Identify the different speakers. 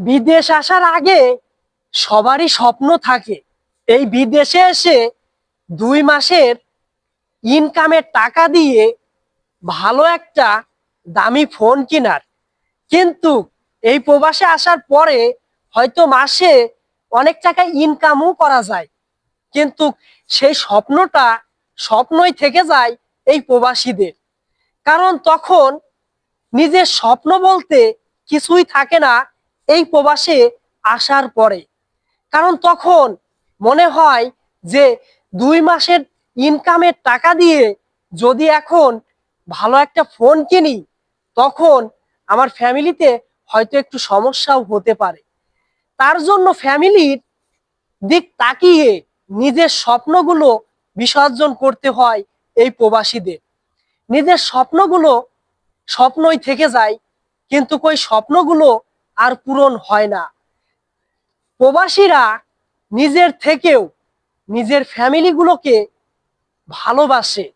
Speaker 1: বিদেশ আসার আগে সবারই স্বপ্ন থাকে এই বিদেশে এসে 2 মাসের ইনকামের টাকা দিয়ে ভালো একটা দামি ফোন কেনার। কিন্তু এই প্রবাসে আসার পরে হয়তো মাসে অনেক টাকা ইনকামও করা যায়, কিন্তু সেই স্বপ্নটা স্বপ্নই থেকে যায় এই প্রবাসীদের। কারণ তখন নিজের স্বপ্ন বলতে কিছুই থাকে না এই প্রবাসে আসার পরে। কারণ তখন মনে হয় যে 2 মাসের ইনকামের টাকা দিয়ে যদি এখন ভালো একটা ফোন কিনি, তখন আমার ফ্যামিলিতে হয়তো একটু সমস্যাও হতে পারে। তার জন্য ফ্যামিলির দিক তাকিয়ে নিজের স্বপ্নগুলো বিসর্জন করতে হয় এই প্রবাসীদের। নিজের স্বপ্নগুলো স্বপ্নই থেকে যায়, কিন্তু কই স্বপ্নগুলো আর পূরণ হয় না। প্রবাসীরা নিজের থেকেও নিজের ফ্যামিলিগুলোকে ভালোবাসে।